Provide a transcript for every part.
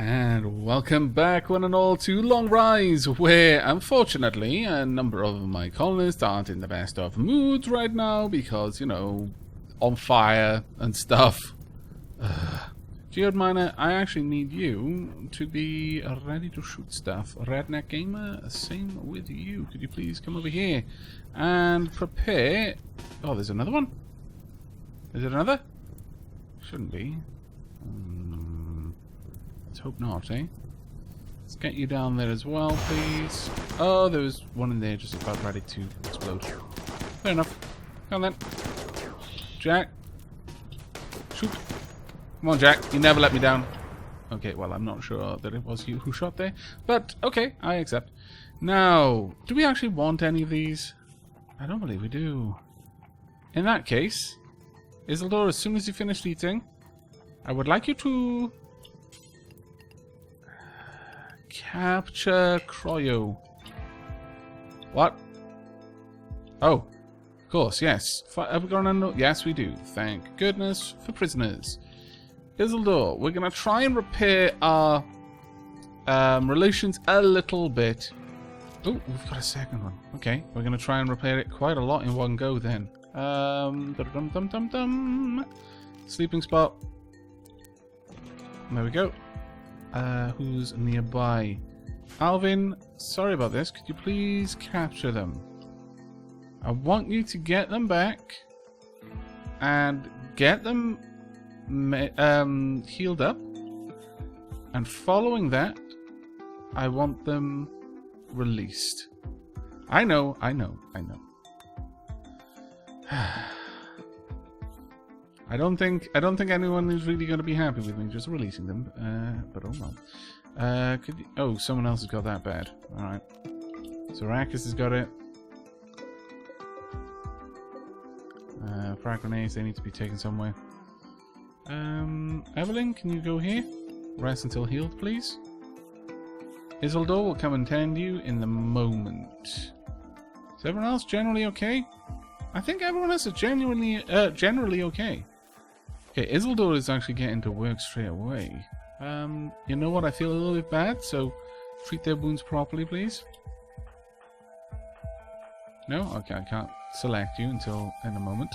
And welcome back, one and all, to Long Rise, where, unfortunately, a number of my colonists aren't in the best of moods right now because, you know, on fire and stuff. Geode Miner, I actually need you to be ready to shoot stuff. Redneck Gamer, same with you. Could you please come over here and prepare... Oh, there's another one? Is it another? Shouldn't be. Let's hope not, eh? Let's get you down there as well, please. Oh, there was one in there just about ready to explode. Fair enough. Come on then. Jack. Shoot. Come on, Jack. You never let me down. Okay, well, I'm not sure that it was you who shot there. But, okay, I accept. Now, do we actually want any of these? I don't believe we do. In that case, Isildur, as soon as you finish eating, I would like you to... capture cryo. What? Oh, of course, yes. Have we got an... Yes, we do. Thank goodness for prisoners. Isildur, we're going to try and repair our relations a little bit. Oh, we've got a second one. Okay, we're going to try and repair it quite a lot in one go then. Sleeping spot. There we go. Who's nearby? Alvin, sorry about this. Could you please capture them? I want you to get them back and get them healed up. And following that, I want them released. I know. I don't think anyone is really going to be happy with me just releasing them, but oh well. Oh, someone else has got that bad. Alright. So Arrakis has got it. Frag grenades, they need to be taken somewhere. Evelyn, can you go here? Rest until healed, please. Isildur will come and tend you in the moment. Is everyone else generally okay? I think everyone else is generally okay. Okay, Isildur is actually getting to work straight away. You know what? I feel a little bit bad, so treat their wounds properly, please. No? Okay, I can't select you until in a moment.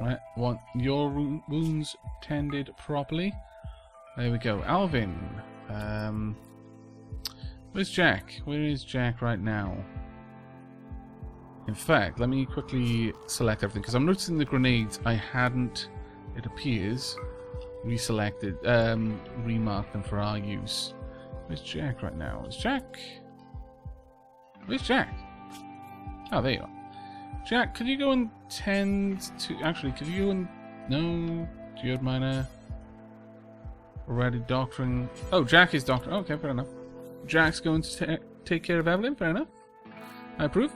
Right, want your wounds tended properly. There we go. Alvin. Where's Jack? Where is Jack right now? In fact, let me quickly select everything, because I'm noticing the grenades I hadn't, it appears, reselected, remarked them for our use. Where's Jack right now? Is Jack... Where's Jack? Oh, there you are. Jack, could you go and tend to... Actually, could you go and... No, Geode Miner. Already doctoring... Oh, Jack is doctoring. Okay, fair enough. Jack's going to take care of Evelyn, fair enough. I approve.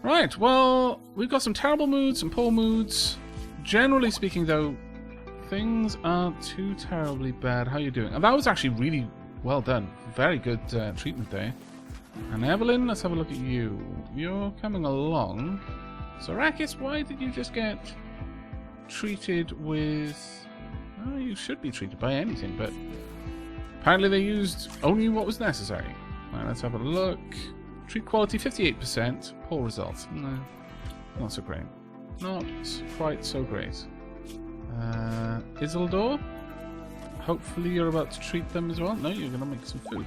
Right, well, we've got some terrible moods, some poor moods. Generally speaking, though, things aren't too terribly bad. How are you doing? And that was actually really well done. Very good treatment there. And Evelyn, let's have a look at you. You're coming along. So, Arrakis, why did you just get treated with... Oh, you should be treated by anything, but apparently they used only what was necessary. Right, let's have a look. Treat quality 58%. Poor results. No, not so great. Not quite so great. Isildur? Hopefully you're about to treat them as well. No, you're going to make some food.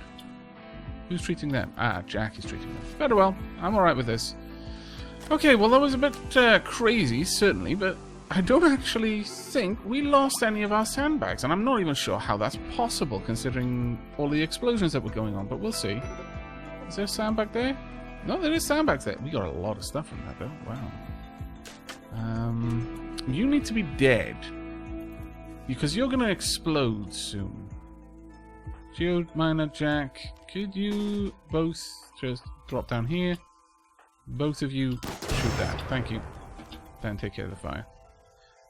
Who's treating them? Ah, Jack is treating them. Very well. I'm alright with this. Okay, well that was a bit crazy, certainly, but I don't actually think we lost any of our sandbags, and I'm not even sure how that's possible considering all the explosions that were going on, but we'll see. Is there a sandbag there? No, there is sandbags there. We got a lot of stuff from that, though. Wow. You need to be dead. Because you're going to explode soon. Geode Miner, Jack, could you both just drop down here? Both of you shoot that. Thank you. Then take care of the fire.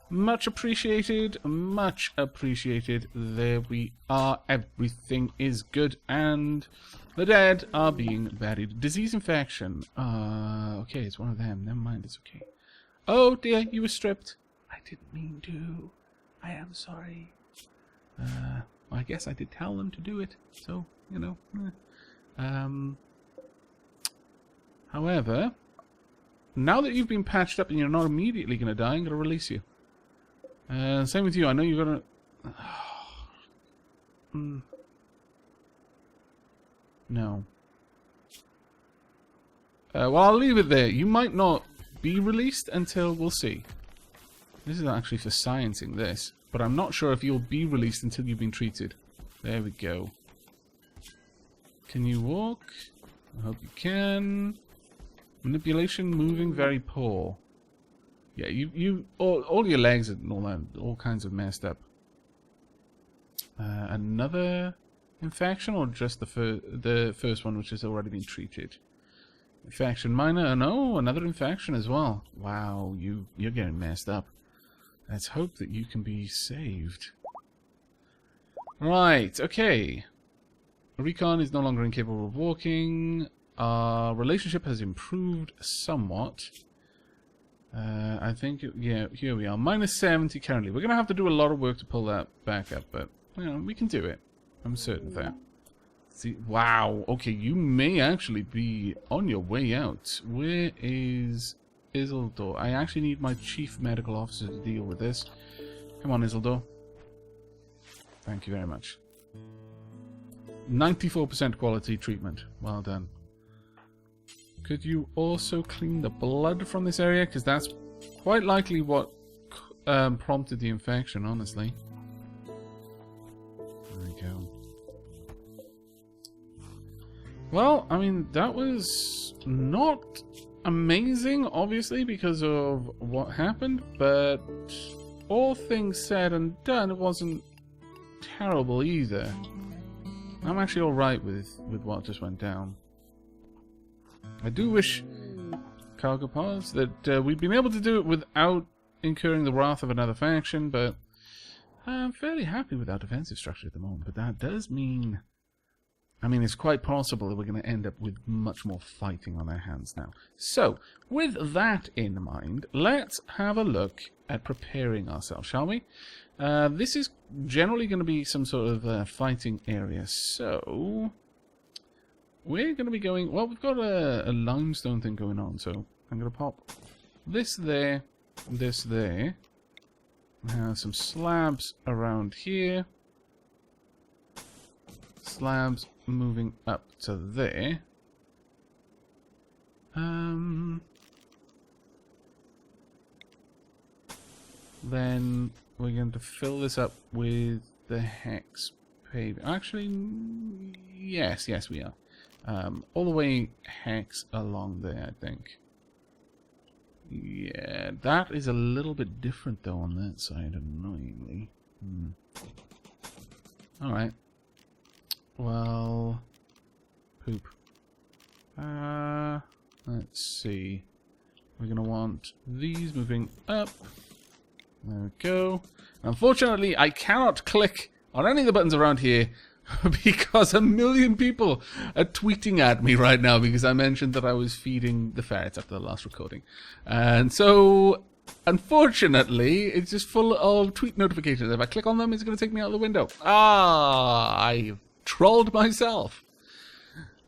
Much appreciated. Much appreciated. There we are. Everything is good. And... the dead are being buried. Disease infection. Okay, it's one of them. Never mind, it's okay. Oh dear, you were stripped. I didn't mean to. I am sorry. My I guess I did tell them to do it. So, you know. However, now that you've been patched up and you're not immediately going to die, I'm going to release you. Same with you. I know you're going to... No. Well, I'll leave it there. You might not be released until we'll see. This is actually for sciencing this, but I'm not sure if you'll be released until you've been treated. There we go. Can you walk? I hope you can. Manipulation, moving, very poor. Yeah, all your legs and all that, all kinds of messed up. Another infection, or just the first one, which has already been treated? Infection minor, no, another infection as well. Wow, you're getting messed up. Let's hope that you can be saved. Right, okay. Recon is no longer incapable of walking. Our relationship has improved somewhat. I think, yeah, here we are. Minus 70 currently. We're going to have to do a lot of work to pull that back up, but, you know, we can do it. I'm certain of that. See, wow, okay, you may actually be on your way out. Where is Isildur? I actually need my chief medical officer to deal with this. Come on, Isildur. Thank you very much. 94% quality treatment. Well done. Could you also clean the blood from this area? Because that's quite likely what prompted the infection, honestly. There we go. Well, I mean, that was not amazing, obviously, because of what happened, but all things said and done, it wasn't terrible either. I'm actually alright with what just went down. I do wish, cargo pods, that we'd been able to do it without incurring the wrath of another faction, but I'm fairly happy with our defensive structure at the moment. But that does mean... I mean, it's quite possible that we're going to end up with much more fighting on our hands now. So, with that in mind, let's have a look at preparing ourselves, shall we? This is generally going to be some sort of fighting area, so... we're going to be going... well, we've got a limestone thing going on, so I'm going to pop this there, this there. We have some slabs around here. Slabs moving up to there. Then we're going to fill this up with the hex paving. Actually, yes, we are. All the way hex along there, I think. Yeah, that is a little bit different though on that side, annoyingly. Alright. Well, poop. Let's see. We're going to want these moving up. There we go. Unfortunately, I cannot click on any of the buttons around here because 1 million people are tweeting at me right now because I mentioned that I was feeding the ferrets after the last recording. And so, unfortunately, it's just full of tweet notifications. If I click on them, it's going to take me out of the window. I've trolled myself.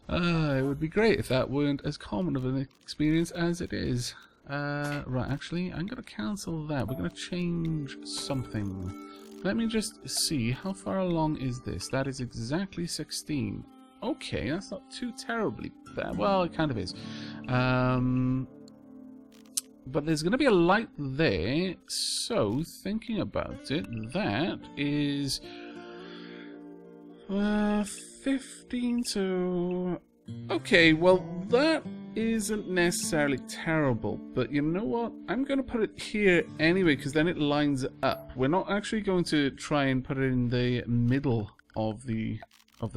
It would be great if that weren't as common of an experience as it is. Right, actually, I'm going to cancel that. We're going to change something. Let me just see, how far along is this? That is exactly 16. Okay, that's not too terribly bad. Well, it kind of is. But there's going to be a light there, so thinking about it, that is 15 to... okay, well, that isn't necessarily terrible, but you know what? I'm going to put it here anyway, because then it lines up. We're not actually going to try and put it in the middle of the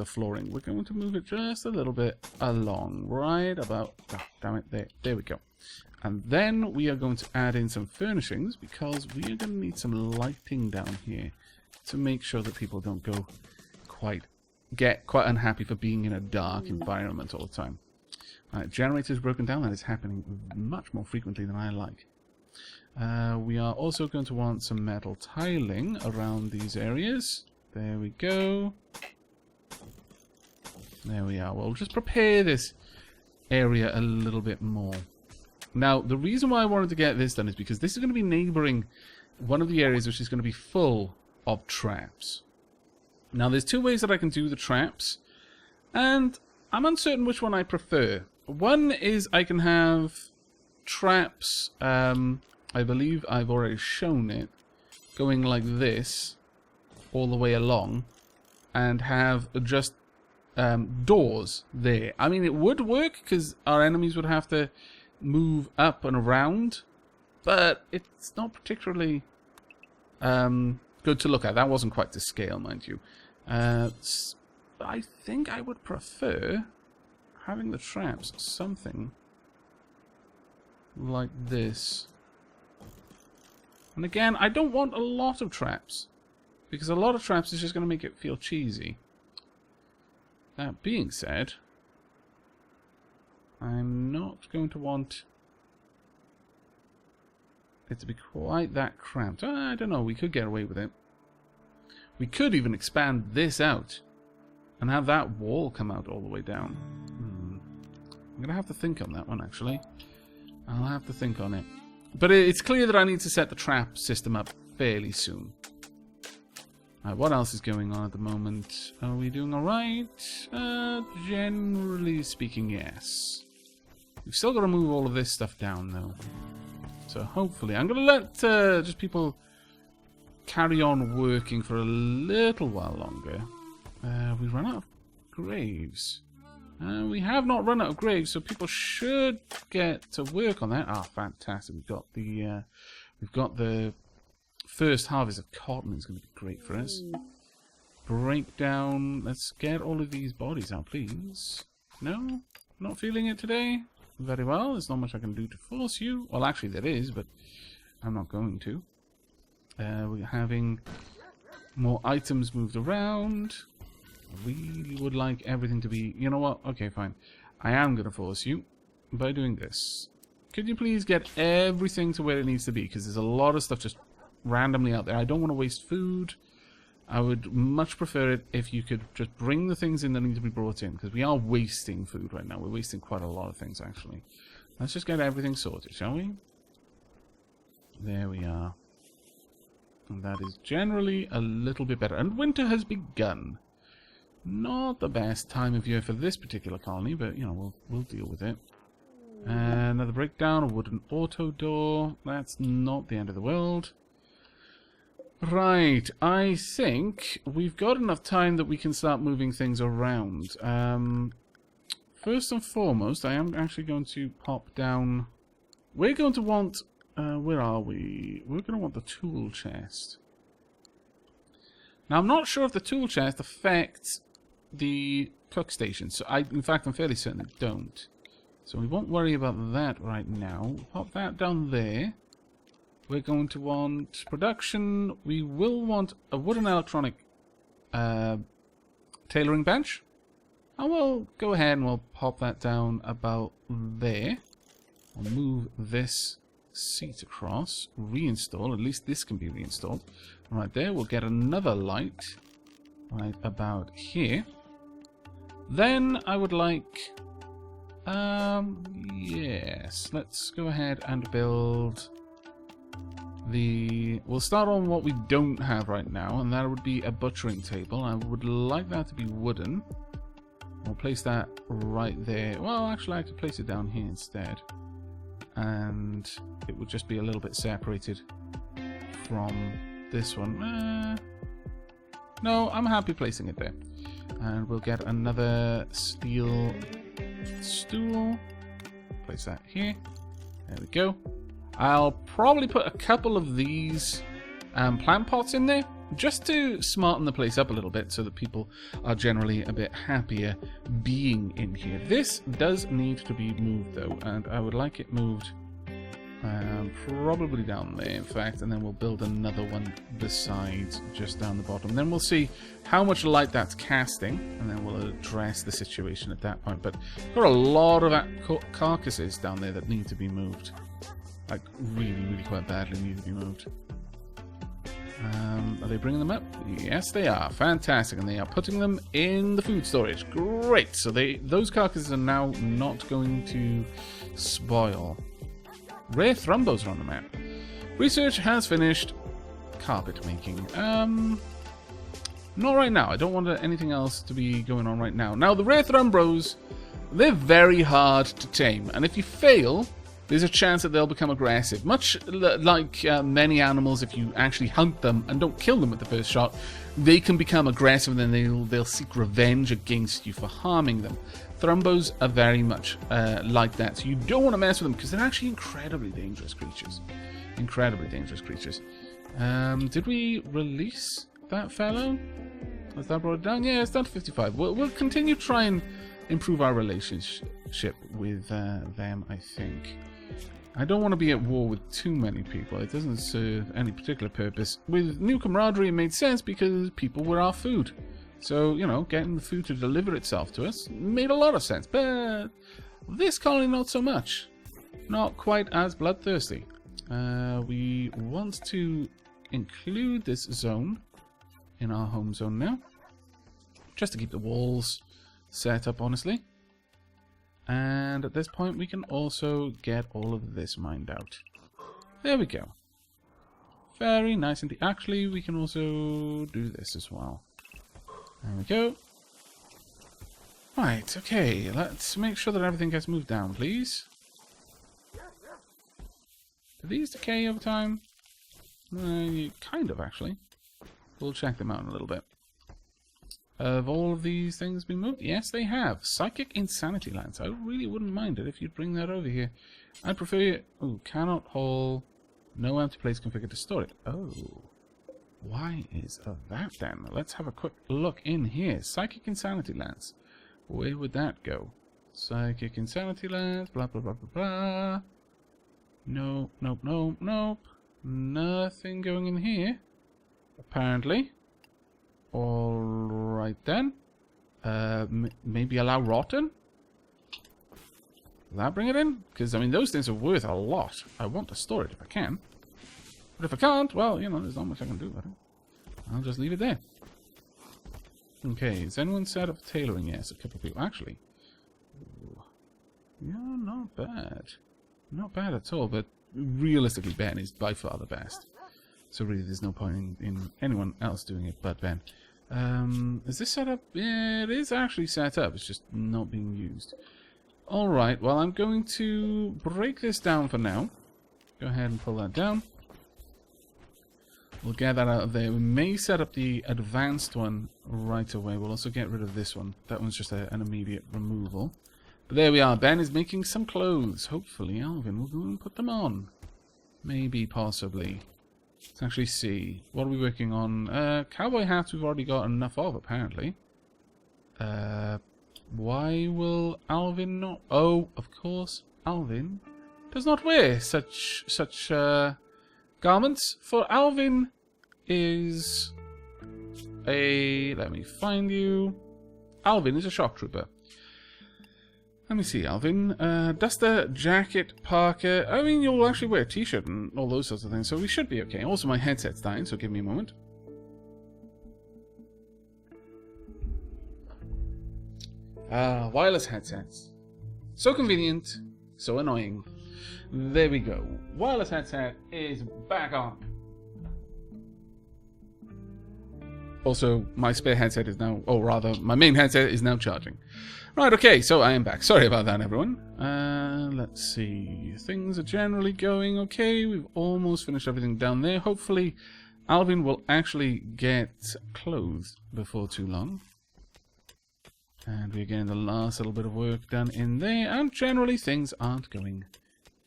flooring. We're going to move it just a little bit along, right about... oh, damn it, there we go. And then we are going to add in some furnishings, because we are going to need some lighting down here to make sure that people don't get quite unhappy for being in a dark environment all the time. Generators broken down. That is happening much more frequently than I like. We are also going to want some metal tiling around these areas. There we go. There we are. We'll just prepare this area a little bit more. Now, the reason why I wanted to get this done is because this is going to be neighboring one of the areas which is going to be full of traps. Now, there's two ways that I can do the traps, and I'm uncertain which one I prefer. One is I can have traps, I believe I've already shown it, going like this all the way along, and have just doors there. I mean, it would work because our enemies would have to move up and around, but it's not particularly good to look at. That wasn't quite to scale, mind you. I think I would prefer having the traps something like this. And again, I don't want a lot of traps, because a lot of traps is just going to make it feel cheesy. That being said, I'm not going to want it to be quite that cramped. I don't know, we could get away with it. We could even expand this out and have that wall come out all the way down. I'm going to have to think on that one, actually. I'll have to think on it. But it's clear that I need to set the trap system up fairly soon. What else is going on at the moment? Are we doing alright? Generally speaking, yes. We've still got to move all of this stuff down, though. So hopefully, I'm going to let just people carry on working for a little while longer. We run out of graves. We have not run out of graves, so people should get to work on that. Ah, fantastic! We've got the first harvest of cotton. Is going to be great for us. Breakdown. Let's get all of these bodies out, please. No, not feeling it today. Very well. There's not much I can do to force you. Well, actually, there is, but I'm not going to. We're having more items moved around. Really would like everything to be... You know what? Okay, fine. I am going to force you by doing this. Could you please get everything to where it needs to be? Because there's a lot of stuff just randomly out there. I don't want to waste food. I would much prefer it if you could just bring the things in that need to be brought in. Because we are wasting food right now. We're wasting quite a lot of things, actually. Let's just get everything sorted, shall we? There we are. And that is generally a little bit better. And winter has begun. Not the best time of year for this particular colony, but, you know, we'll deal with it. Another breakdown, a wooden auto door. That's not the end of the world. Right, I think we've got enough time that we can start moving things around. First and foremost, I am actually going to pop down... We're going to want... where are we? We're going to want the tool chest. Now, I'm not sure if the tool chest affects the cook station. So, in fact, I'm fairly certain it don't. So we won't worry about that right now. Pop that down there. We're going to want production. We will want a wooden electronic tailoring bench. And we'll go ahead and we'll pop that down about there. We'll move this seat across. Reinstall. At least this can be reinstalled. Right there. We'll get another light right about here. Then I would like... yes. Let's go ahead and build the... We'll start on what we don't have right now, and that would be a butchering table. I would like that to be wooden. We'll place that right there. Well, actually, I could place it down here instead. And it would just be a little bit separated from this one. No, I'm happy placing it there. And we'll get another steel stool. Place that here. There we go. I'll probably put a couple of these plant pots in there just to smarten the place up a little bit so that people are generally a bit happier being in here. This does need to be moved though, and I would like it moved probably down there, in fact, and then we'll build another one besides just down the bottom. Then we'll see how much light that's casting, and then we'll address the situation at that point. But there are a lot of carcasses down there that need to be moved. Like, really, really quite badly need to be moved. Are they bringing them up? Yes, they are. Fantastic. And they are putting them in the food storage. Great. So those carcasses are now not going to spoil. Rare thrumbos are on the map. Research has finished. Carpet making. Not right now. I don't want anything else to be going on right now. Now, the rare thrumbos, they're very hard to tame. And if you fail, there's a chance that they'll become aggressive. Much like many animals, if you actually hunt them and don't kill them at the first shot, they can become aggressive and then they'll seek revenge against you for harming them. Thrumbos are very much like that. So you don't want to mess with them because they're actually incredibly dangerous creatures. Incredibly dangerous creatures. Did we release that fellow? Has that brought it down? Yeah, it's down to 55. We'll continue to try and improve our relationship with them, I think. I don't want to be at war with too many people. It doesn't serve any particular purpose. With new camaraderie, it made sense because people were our food. So, you know, getting the food to deliver itself to us made a lot of sense. But this colony, not so much. Not quite as bloodthirsty. We want to include this zone in our home zone now. Just to keep the walls set up, honestly. And at this point, we can also get all of this mined out. There we go. Very nice indeed. Actually, we can also do this as well. There we go. Right, okay. Let's make sure that everything gets moved down, please. Do these decay over time? Kind of, actually. We'll check them out in a little bit. Have all of these things been moved? Yes, they have. Psychic Insanity Lance. I really wouldn't mind it if you'd bring that over here. I'd prefer... Oh, cannot haul. No empty place configured to store it. Oh. Why is that then? Let's have a quick look in here. Psychic Insanity Lance. Where would that go? Psychic Insanity Lance. Blah, blah, blah, blah, blah. No, nope, nope, nope. Nothing going in here. Apparently. Alright then. Maybe allow rotten? Will that bring it in? Because, I mean, those things are worth a lot. I want to store it if I can. But if I can't, well, you know, there's not much I can do about it. I'll just leave it there. Okay, is anyone set up tailoring? Yes, a couple of people. Actually. Ooh. Yeah, not bad. Not bad at all, but realistically, Ben is by far the best. So really, there's no point in anyone else doing it but Ben. Is this set up? Yeah, it is actually set up. It's just not being used. Alright, well, I'm going to break this down for now. Go ahead and pull that down. We'll get that out of there. We may set up the advanced one right away. We'll also get rid of this one. That one's just an immediate removal. But there we are. Ben is making some clothes. Hopefully, Alvin will go and put them on. Maybe, possibly. Let's actually see. What are we working on? Cowboy hats we've already got enough of, apparently. Why will Alvin not... Oh, of course, Alvin does not wear such garments. For Alvin is a... Let me find you. Alvin is a shock trooper. Let me see, Alvin. Duster, jacket, parka. I mean, you'll actually wear a t-shirt and all those sorts of things, so we should be okay. Also, my headset's dying, so give me a moment. Wireless headsets. So convenient, so annoying. There we go. Wireless headset is back on. Also, my spare headset is now, or rather, my main headset is now charging. Right, okay, so I am back. Sorry about that, everyone. Let's see. Things are generally going okay. We've almost finished everything down there. Hopefully, Alvin will actually get clothes before too long. And we're getting the last little bit of work done in there. And generally, things aren't going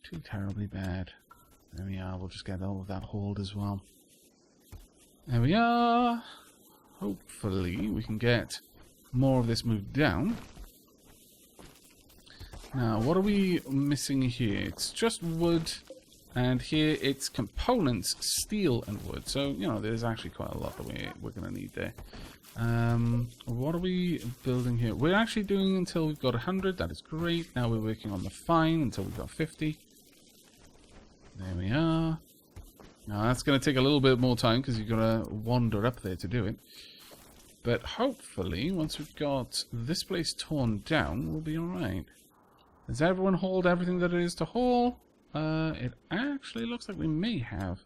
too terribly bad. There we are. We'll just get all of that hauled as well. There we are. Hopefully, we can get more of this moved down. Now, what are we missing here? It's just wood, and here it's components, steel and wood. So, you know, there's actually quite a lot that we're going to need there. What are we building here? We're actually doing until we've got 100. That is great. Now we're working on the fine until we've got 50. There we are. Now that's going to take a little bit more time because you've got to wander up there to do it. But hopefully, once we've got this place torn down, we'll be alright. Has everyone hauled everything that it is to haul? It actually looks like we may have.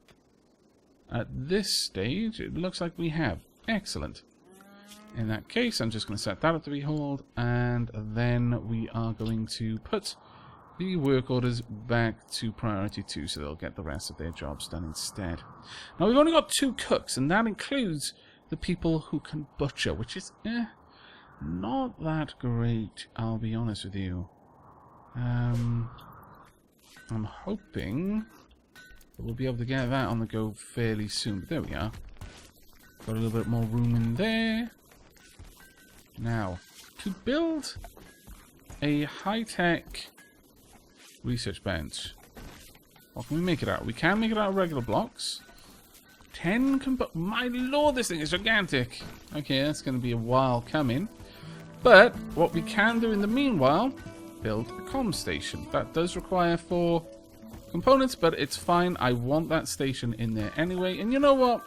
At this stage, it looks like we have. Excellent. In that case, I'm just going to set that up to be hauled, and then we are going to put the work orders back to priority 2 so they'll get the rest of their jobs done instead. Now, we've only got 2 cooks, and that includes the people who can butcher, which is not that great, I'll be honest with you. I'm hoping that we'll be able to get that on the go fairly soon. But there we are. Got a little bit more room in there. Now, to build a high-tech research bench, what can we make it out? We can make it out of regular blocks. 10 my lord, this thing is gigantic. Okay, that's going to be a while coming. But what we can do in the meanwhile, build a comm station. That does require 4 components, but it's fine. I want that station in there anyway. And you know what?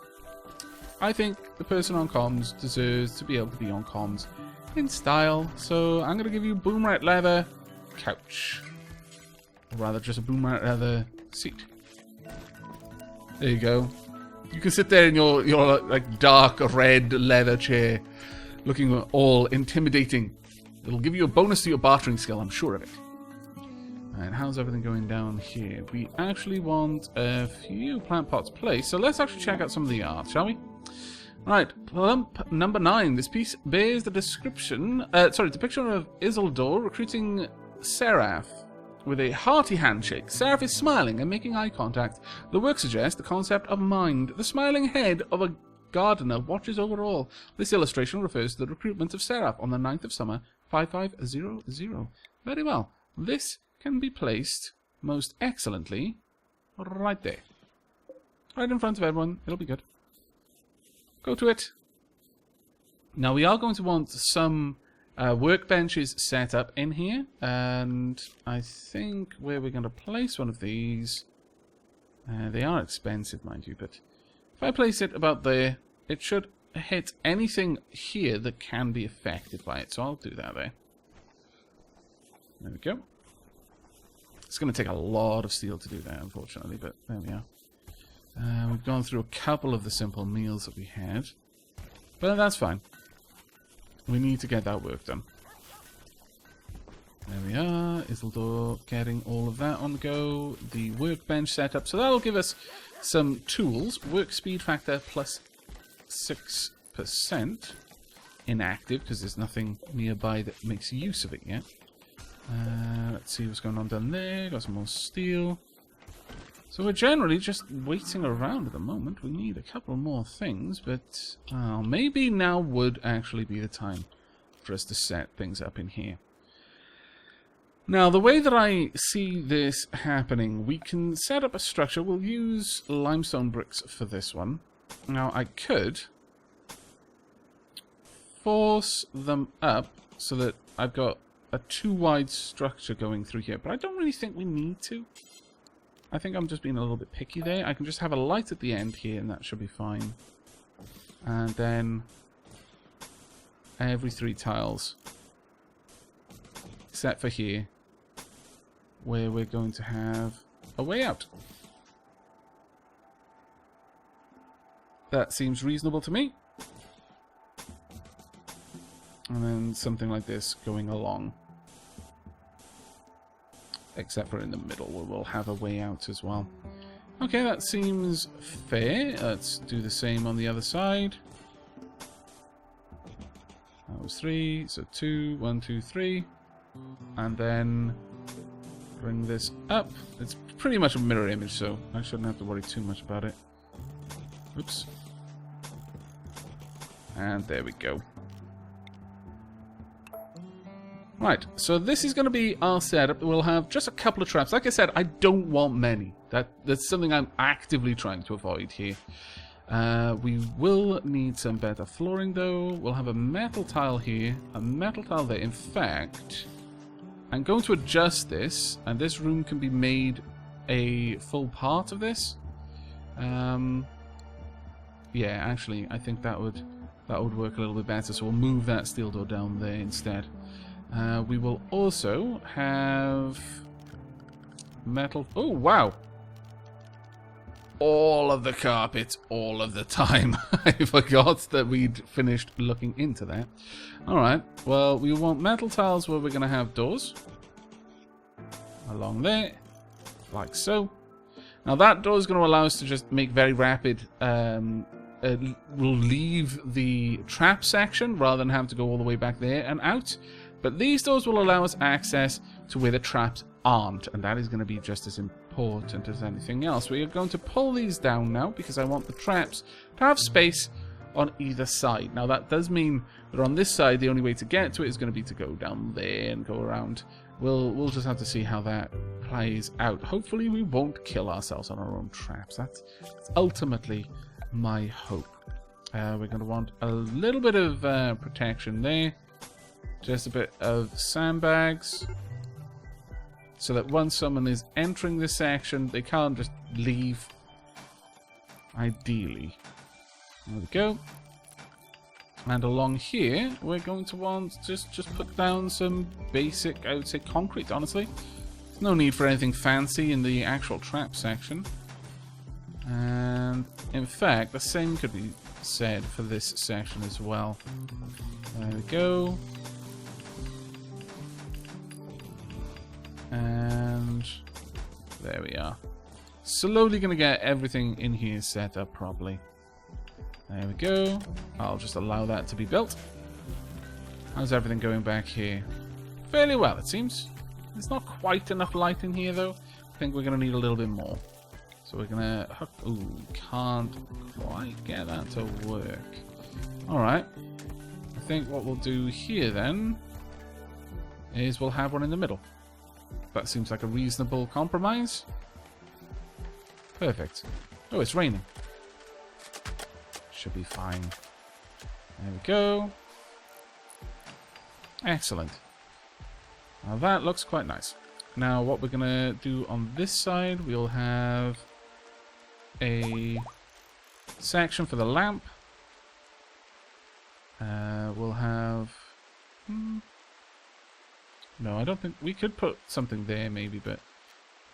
I think the person on comms deserves to be able to be on comms in style. So I'm going to give you boomerang leather couch. Or rather, just a boomerang leather seat. There you go. You can sit there in your like dark red leather chair, looking all intimidating. It'll give you a bonus to your bartering skill, I'm sure of it. And how's everything going down here? We actually want a few plant pots placed, so let's actually check out some of the art, shall we? Right, plump number 9. This piece bears the depiction of Isildur recruiting Seraph with a hearty handshake. Seraph is smiling and making eye contact. The work suggests the concept of mind. The smiling head of a gardener watches over all. This illustration refers to the recruitment of Seraph on the 9th of summer, 5500. Very well. This can be placed most excellently right there. Right in front of everyone. It'll be good. Go to it. Now we are going to want some workbenches set up in here, and I think where we're going to place one of these, they are expensive, mind you, but if I place it about there, it should hit anything here that can be affected by it, so I'll do that there. There we go. It's going to take a lot of steel to do that, unfortunately, but there we are. We've gone through a couple of the simple meals that we had, but that's fine. We need to get that work done. There we are. Isildur getting all of that on the go. The workbench set up, so that'll give us some tools. Work speed factor plus 6%. Inactive, because there's nothing nearby that makes use of it yet. Let's see what's going on down there. Got some more steel. So we're generally just waiting around at the moment. We need a couple more things, but maybe now would actually be the time for us to set things up in here. Now, the way that I see this happening, we can set up a structure. We'll use limestone bricks for this one. Now, I could force them up so that I've got a too-wide structure going through here, but I don't really think we need to. I think I'm just being a little bit picky there. I can just have a light at the end here, and that should be fine. And then every 3 tiles, except for here, where we're going to have a way out. That seems reasonable to me. And then something like this going along. Except for in the middle, where we'll have a way out as well. Okay, that seems fair. Let's do the same on the other side. That was 3, so 2, 1, 2, 3. And then bring this up. It's pretty much a mirror image, so I shouldn't have to worry too much about it. Oops. And there we go. Right, so this is going to be our setup. We'll have just a couple of traps. Like I said, I don't want many. That's something I'm actively trying to avoid here. We will need some better flooring, though. We'll have a metal tile here, a metal tile there. In fact, I'm going to adjust this, and this room can be made a full part of this. Yeah, actually, I think that would work a little bit better. So we'll move that steel door down there instead. We will also have metal. Oh, wow! All of the carpet, all of the time. I forgot that we'd finished looking into that. Alright, well, we want metal tiles where we're going to have doors. Along there, like so. Now that door is going to allow us to just make very rapid... we'll leave the trap section rather than have to go all the way back there and out. But these doors will allow us access to where the traps aren't, and that is going to be just as important as anything else. We are going to pull these down now because I want the traps to have space on either side. Now that does mean that on this side the only way to get to it is going to be to go down there and go around. We'll just have to see how that plays out. Hopefully we won't kill ourselves on our own traps. That's ultimately my hope. We're going to want a little bit of protection there. Just a bit of sandbags. So that once someone is entering this section, they can't just leave. Ideally. There we go. And along here, we're going to want just put down some basic, I would say, concrete, honestly. There's no need for anything fancy in the actual trap section. And in fact, the same could be said for this section as well. There we go. And there we are. Slowly going to get everything in here set up properly. There we go. I'll just allow that to be built. How's everything going back here? Fairly well, it seems. There's not quite enough light in here, though. I think we're going to need a little bit more. So we're going to hook... Ooh, can't quite get that to work. Alright. I think what we'll do here, then, is we'll have one in the middle. That seems like a reasonable compromise. Perfect. Oh, it's raining. Should be fine. There we go. Excellent. Now that looks quite nice. Now what we're going to do on this side, we'll have a section for the lamp. We'll have... No, I don't think... We could put something there maybe, but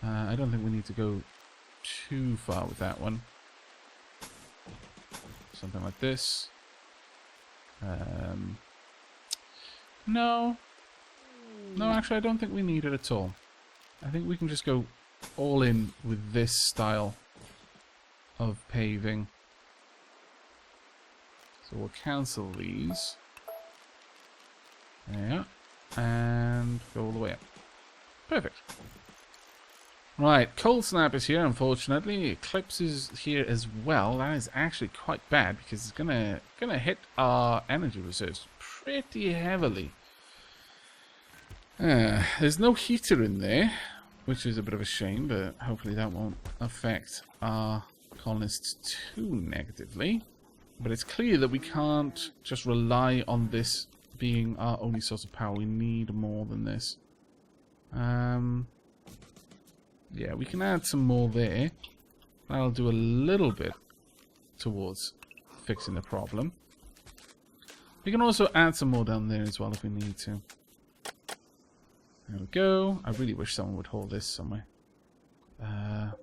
I don't think we need to go too far with that one. Something like this. No. No, actually, I don't think we need it at all. I think we can just go all in with this style of paving. So we'll cancel these. Yeah. And go all the way up. Perfect. Right, Cold Snap is here, unfortunately. Eclipse is here as well. That is actually quite bad because it's gonna hit our energy reserves pretty heavily. There's no heater in there, which is a bit of a shame, but hopefully that won't affect our colonists too negatively. But it's clear that we can't just rely on this being our only source of power. We need more than this. Yeah, we can add some more there. That'll do a little bit towards fixing the problem. We can also add some more down there as well if we need to. There we go. I really wish someone would hold this somewhere. I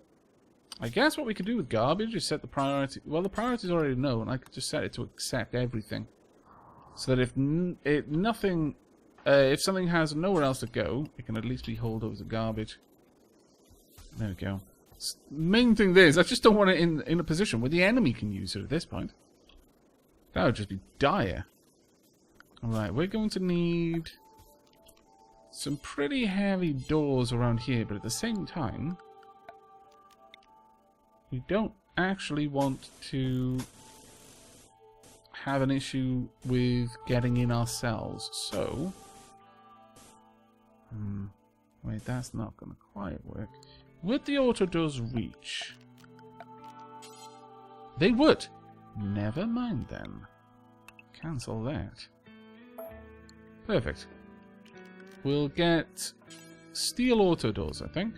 guess what we could do with garbage is set the priority... Well, the priority is already known. I could just set it to accept everything. So that if if something has nowhere else to go, it can at least be hauled over the garbage. There we go. Main thing there is I just don't want it in a position where the enemy can use it at this point. That would just be dire. Alright, we're going to need some pretty heavy doors around here, but at the same time, we don't actually want to have an issue with getting in ourselves, so... wait, that's not going to quite work. Would the auto doors reach? They would. Never mind then. Cancel that. Perfect. We'll get steel auto doors, I think.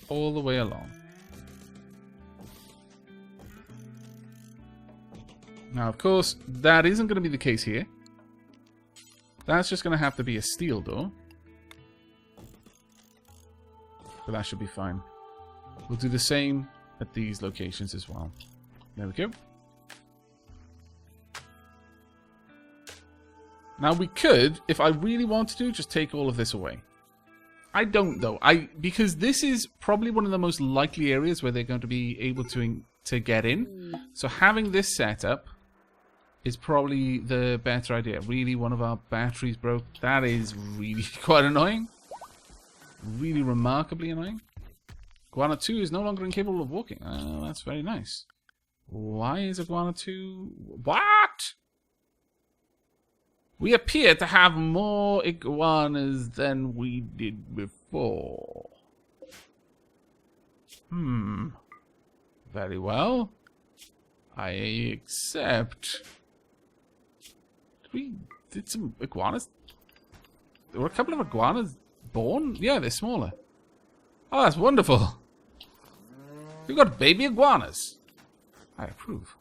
all the way along. Now, of course, that isn't going to be the case here. That's just going to have to be a steel door. But that should be fine. We'll do the same at these locations as well. There we go. Now we could, if I really wanted to, just take all of this away. I don't though. Because this is probably one of the most likely areas where they're going to be able to get in. So having this set up is probably the better idea. Really, one of our batteries broke. That is really quite annoying. Really remarkably annoying. Iguana 2 is no longer incapable of walking. Oh, that's very nice. Why is Iguana 2... What? We appear to have more iguanas than we did before. Very well. I accept. Did some iguanas? There were a couple of iguanas born? Yeah, they're smaller. Oh, that's wonderful. We've got baby iguanas. I approve.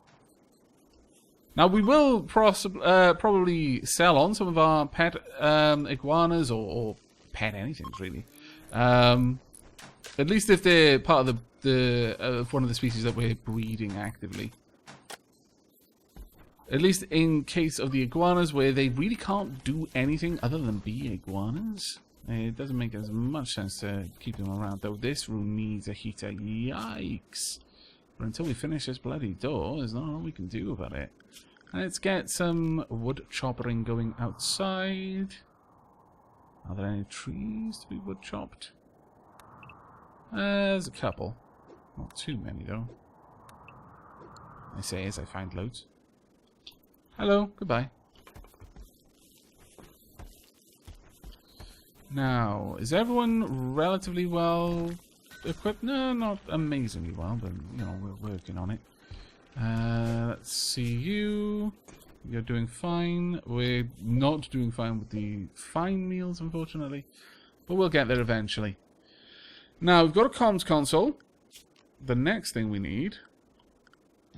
Now, we will probably sell on some of our pet iguanas or pet anything, really. At least if they're part of one of the species that we're breeding actively. At least in case of the iguanas, where they really can't do anything other than be iguanas. It doesn't make as much sense to keep them around, though this room needs a heater. Yikes. But until we finish this bloody door, there's not all we can do about it. Let's get some wood choppering going outside. Are there any trees to be wood chopped? There's a couple. Not too many, though. I say as I find loads. Hello, goodbye. Now, is everyone relatively well equipped? No, not amazingly well, but, you know, we're working on it. Let's see you. You're doing fine. We're not doing fine with the fine meals, unfortunately. But we'll get there eventually. Now, we've got a comms console. The next thing we need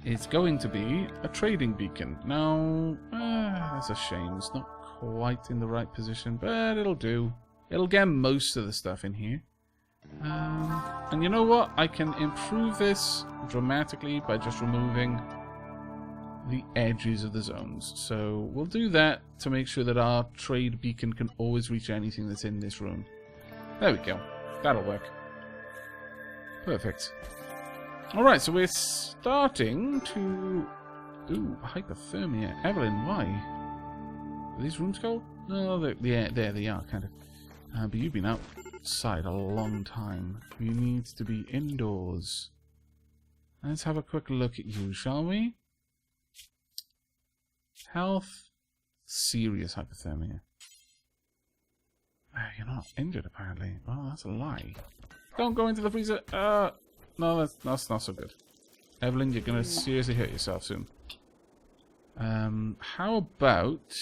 is going to be a trading beacon. Now, that's a shame. It's not quite in the right position, but it'll do. It'll get most of the stuff in here. And you know what? I can improve this dramatically by just removing the edges of the zones. So we'll do that to make sure that our trade beacon can always reach anything that's in this room. There we go. That'll work. Perfect. Alright, so we're starting to... Ooh, hypothermia. Evelyn, why? Are these rooms cold? No, there they are, kind of. But you've been outside a long time. You need to be indoors. Let's have a quick look at you, shall we? Health. Serious hypothermia. You're not injured, apparently. Well, that's a lie. Don't go into the freezer. No, that's not so good. Evelyn, you're going to seriously hurt yourself soon. How about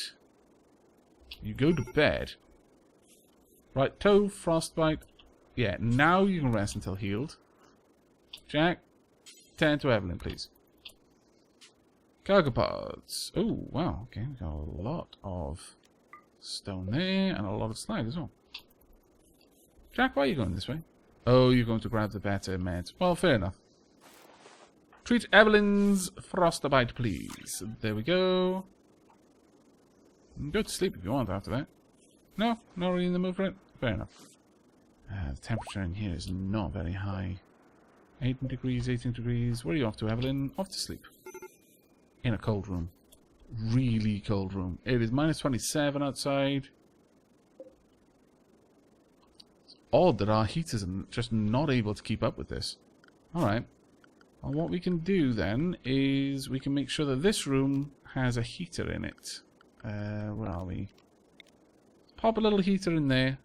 you go to bed? Right, toe, frostbite. Yeah, now you can rest until healed. Jack, turn to Evelyn, please. Cargo pods. Oh, wow. Okay, we've got a lot of stone there and a lot of slide as well. Jack, why are you going this way? Oh, you're going to grab the better meds. Well, fair enough. Treat Evelyn's frostbite, please. There we go. Go to sleep if you want after that. No, not really in the mood for it. Fair enough. The temperature in here is not very high. 18 degrees, 18 degrees. Where are you off to, Evelyn? Off to sleep. In a cold room. Really cold room. It is minus 27 outside. It's odd that our heaters are just not able to keep up with this. Alright. Well, what we can do then is we can make sure that this room has a heater in it. Where are we? Pop a little heater in there.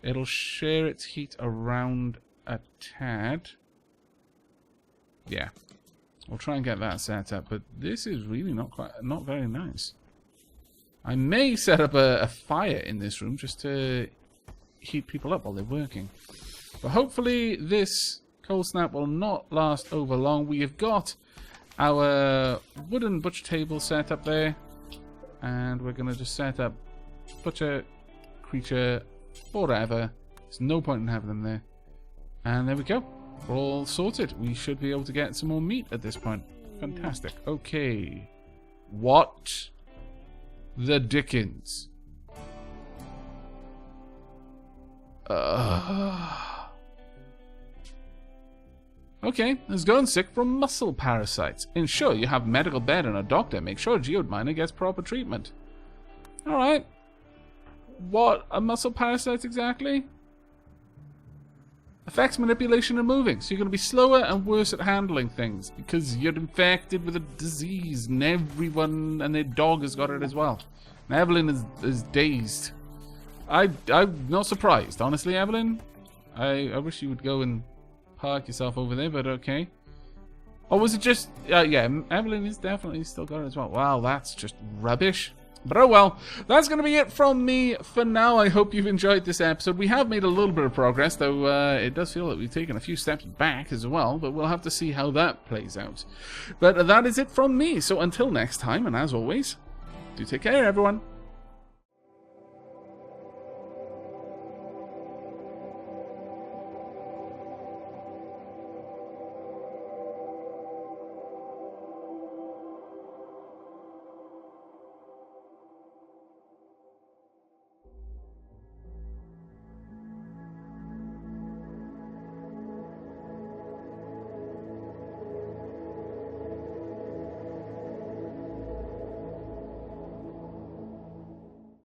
It'll share its heat around a tad. Yeah. We'll try and get that set up, but this is really not very nice. I may set up a fire in this room just to heat people up while they're working. But hopefully this cold snap will not last over long. We have got our wooden butcher table set up there. And we're going to just set up butcher, creature, whatever. There's no point in having them there. And there we go. We're all sorted. We should be able to get some more meat at this point. Fantastic. Okay. What the dickens? Okay, let's go and sick from muscle parasites. Ensure you have medical bed and a doctor. Make sure geode miner gets proper treatment. Alright. What are muscle parasites exactly? Affects manipulation and moving. So you're going to be slower and worse at handling things. Because you're infected with a disease. And everyone and their dog has got it as well. And Evelyn is dazed. I'm not surprised, honestly, Evelyn. I wish you would go and park yourself over there, but okay. Or was it just... yeah, Evelyn is definitely still got it as well. Wow, that's just rubbish. But oh well, that's going to be it from me for now. I hope you've enjoyed this episode. We have made a little bit of progress, though it does feel that we've taken a few steps back as well, but we'll have to see how that plays out. But that is it from me. So until next time, and as always, do take care, everyone.